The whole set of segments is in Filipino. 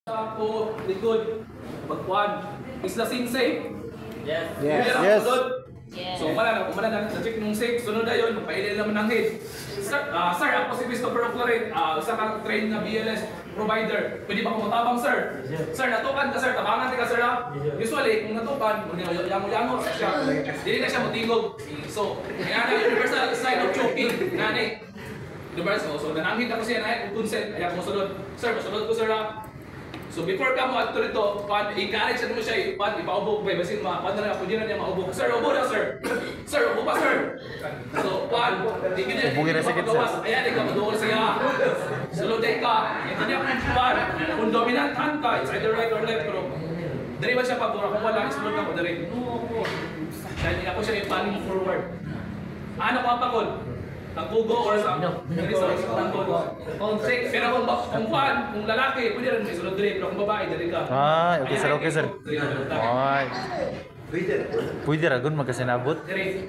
Ako, likod, magkuhan. Is the scene safe? Yes. Yes. So, umala na sa check nung safe. Sunod na yun, magpailin naman ng head. Sir, ako si Christopher Oclaret, isa kang trained na BLS provider. Pwede ba kumutabang, sir? Sir, natukan ka, sir. Tabangan ka, sir, ha? Usually, kung natukan, yango-yango siya. Hindi na siya matingog. So, kaya na universal sign of choking. Nani. Universal. So, nanangin ako siya na kung consent. Kaya kumusunod. Sir, masunod ko, sir, ha? So before ka mo ato rito, i-encourage mo siya, ipaubok ba, basin paano na pwede na niya maubok. Sir, ubo na sir. Sir, ubo pa sir. So, hindi niya ipagawas. Ayan, ikaw maduol siya. Sulod ka. Ito niya kung dominant hand ka, it's either right or left, pero dari ba siya pagdura? Kung wala, isulod ka mo dari. Dahil ako siya yung paning forward. Ano pa pagod? Tangkugo or sa tangkugo. Pero kung lalaki, pwede rin may sulod diri. Pero kung babae, dali ka. Okay sir. Okay. Pwede ragon magkasinabot. Diri.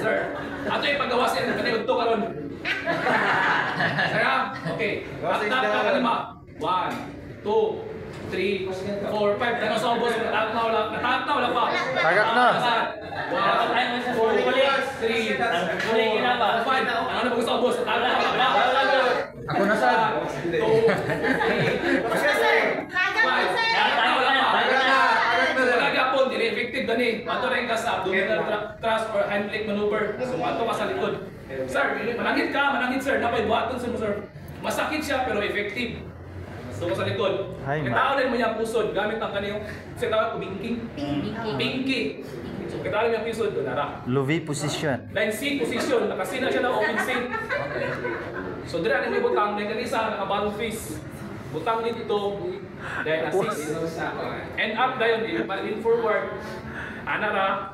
Sir, ato yung paggawas yan. Kanay ugto karon. Sir, okay. Tap ka kanima. 1, 2, 3, 4, 5. Tanong sa ubos. Natataw lang pa. Tagak na. 1, 2, 3, 4, 5. Ano na gusto ubos? Ako na sir. 2, 3, 4, 5. Dili effective gani. Ato rin ka sa abdominal thrust or Heimlich maneuver. So ato ka sa likod. Sir, manangit sir. Napay buhaton sa mo sir. Masakit siya pero effective. So sa likod. Kitawalin mo niya pusod gamit ang kaniyong sa tawag ko pinky. So kitawalin mo yung pusod doon ara. Louvy position. Line C position. Nakasina siya na open C. So dira ni may butang na kanisa naka-ball face. Butang dito. Then assist. And up dayon in forward. Anara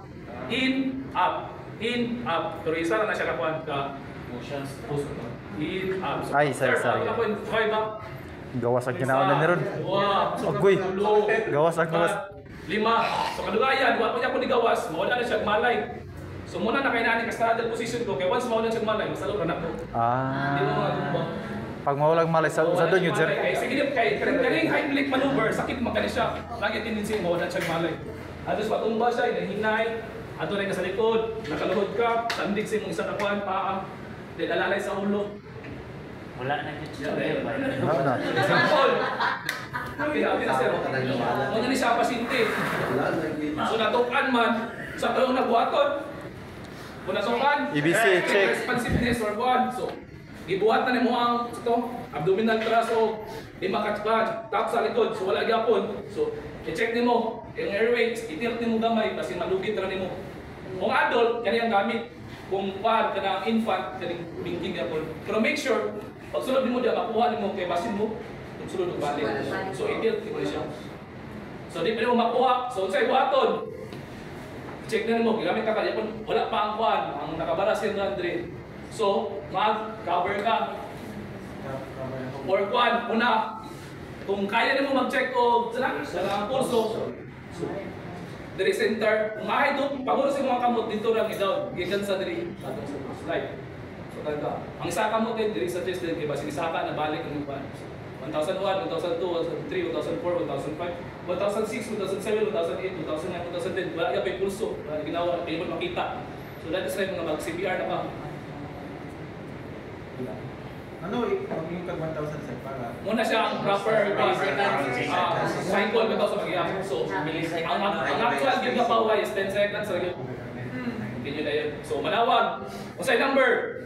in up. Pero isa na siya kakuan ka motions push in up. So, Ay, sorry. Ako in 5 up. Gawas ang kinaunan ni Ron. Agoy. Gawas. 5. So kadugayan, wa ko niya ko digawas, mawala na siya malay. So muna na kay nani ka straddle position ko kay once mawala siya malay, masalo ra nako. Di mo nga Pag mawalang malay sa doon yun sir. Sige kay kaning Heimlich maneuver, sakit magkani siya. Lagi tendency mawala siya malay. Atos patumba siya, inahinay. Ato rin ka sa likod, nakaluhod ka, sandig sa imong isa ka kuan paa. Then alalay sa ulo. Wala na siya. Ano na? Example. Happy na sir. Ano ni siya pasyente. So natukan man sa kayong nagbuhaton. Kung natukan, EBC check. Responsiveness or buwan. So, ibuhat na ni mo ang abdominal thrust o lima ka tap sa likod. So wala gyapon. So, i-check nimo yung airways, i-tilt nimo gamay kasi malugit ra nimo. Kung adult, kani ang gamit. Kung pad ka na infant, kaning bingking gyapon. Pero make sure pag sulod mo diya, makuha mo kay basin mo, kung sulod mo balik. So, i-tilt mo siya. So, di pa mo makuha. So, sa'yo buhaton. Check na mo, gigamit ka kaya kung wala pa ang kuhan, ang nakabara si Andre. So, mag-cover ka. Or kuhan, una, kung kaya mo mag-check o sa pulso, so, dari center, kung maahay doon, paguro sa mga kamot dito lang idaw, gigan sa dari, atong sa slide. Ang isa ka mo din, diri sa chest din, kaya ba sinisaka na balik ang iban. 1001, 1002, 1003, 1004, 1005, 1006, 2007, 2008, 2009, 2010. Wala ka pa yung pulso, wala ginawa, kaya mo makita. So that is right mga mag-CPR na pa. Ano yung tag 1,000 set para? Muna siya ang proper cycle bitaw sa pag-iyak. So, ang actual give na pauwi is 10 seconds. So, yun na yun. So, manawag. Kung sa'yo number?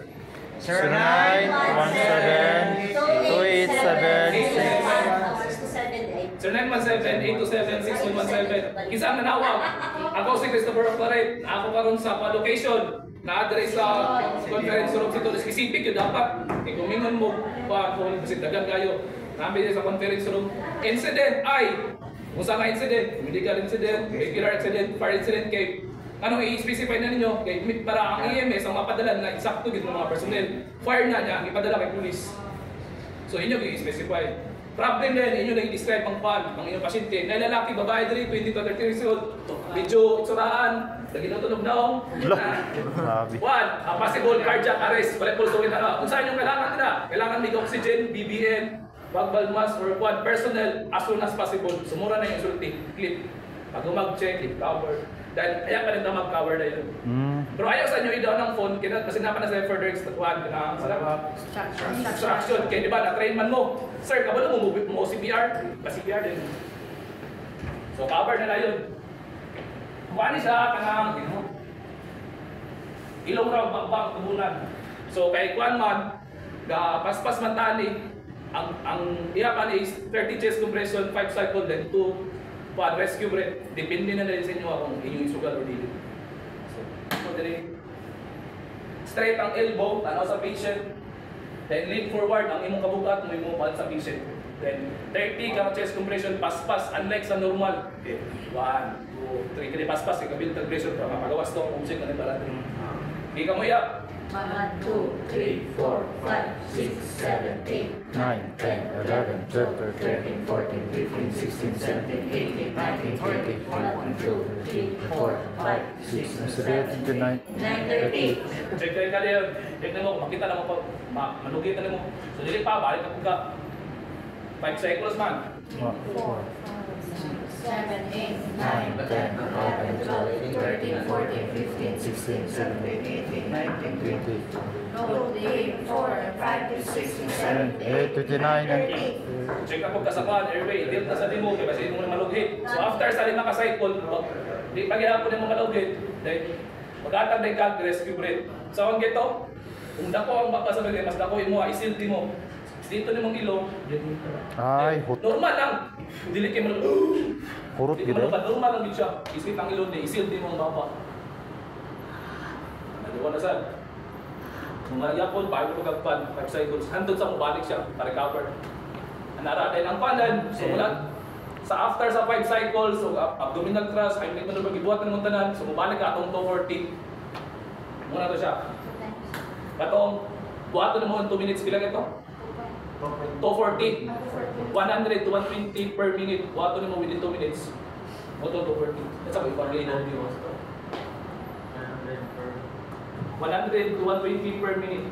0917-827-6117. Isa ang nanawag. Ako si Christopher Oclaret. Ako karon sa location na address sa conference room sito. Specific yun dapat. Kung mingon mo, kung dagan kayo. Namin sa conference room. Incident ay, kung saan nga incident, medical incident, regular incident, fire incident, kay anong i-specify na ninyo? Kay para ang EMS ang mapadala na eksakto gid mga personnel. Fire na niya, ipadala kay police. So inyo i-specify. Problem din, inyo na i-describe ang pan, ang inyong pasyente. Na lalaki, babae diri, 20 to 30 years old. Medyo itsuraan, naginatunog daw. One, possible cardiac arrest. Wala pulso na. Kung saan yung kailangan nila? Kailangan may oxygen, BBM, Bagbal mask or quad personnel as soon as possible. Sumura na yung sulti. Clip. Pag mag-check, clip cover. Dahil kaya pa rin na mag-cover na yun. Pero ayaw sa inyo i-down ng phone, kasi naman na sa further quad na instruction. Kaya di ba, na-train man mo. Sir, kabalo mo CPR? Pa-CPR din. So cover na na yun. Kuhaan siya, kanang ilong raw, bakbak, tubunan. So kay kuhaan man, paspas man tani, ang iyakan is 30 chest compression, 5 cycle, then 2 quad rescue breath. Depende na rin sa inyo kung inyong isugal o dili. So dire, straight ang elbow, tanaw sa patient. Then lean forward, ang imong kabugat, mo imong pahal sa patient. Then 30 ka chest compression, paspas, unlike sa normal. Okay, 1, 2, 3, kaya paspas, ikabil tag pressure para mapagawas to, kung siya ka para rin. Hindi ka mo iyak. 1, 2, 3, 4, 5, 6, 7, 8, 9, 10, 11, 12, 13, 14, 15, 16, 17, 18, 19, 20, 21, 2, 3, 4, 5, 6, 7, 8, 9, 30. Check ka din. Check na mo, makita na mo pa, manugit na mo. So dili pa, balik ka ka. 5 cycles man. 4, 7, 8, 9, 10, 11, 12, 13, 14, 15, 16, 17, 18, 19, 20. No, 3, 4, 5, 6, 7, 8, 29, 30. Check na po kasapan, airway, tilt na sa demo, kaya kasi mo na malugit. So after sa 5 ka-cycle, di paghihapon mo malugit, then mag-atag na yung rescue breath. So ang gito, kung dako ang baka sa bagay, mas dako mo, isilti mo. Dito ni mong ilong, Ay, normal lang. Dili kayo mo, hurot Di gid. mo naman, normal lang din siya. Isit ang ilong niya, isilti mo ang baba. Nagawa na saan? Kung magyapon, bago pagkagpan, 5 cycles, handod sa mabalik siya, pa-recover. Anara din ang panan, so mula sa after sa 5 cycles, so abdominal thrust, ay hindi mo na mag-ibuhat ng muntanan, so mabalik ka atong 240. Muna to siya. Katong, buhato na mo 2 minutes, bilang ito? 240. 100 to 120 per minute. Buhato na mo within 2 minutes. Moto 240. That's how we parley na video. 100 to 120 per minute.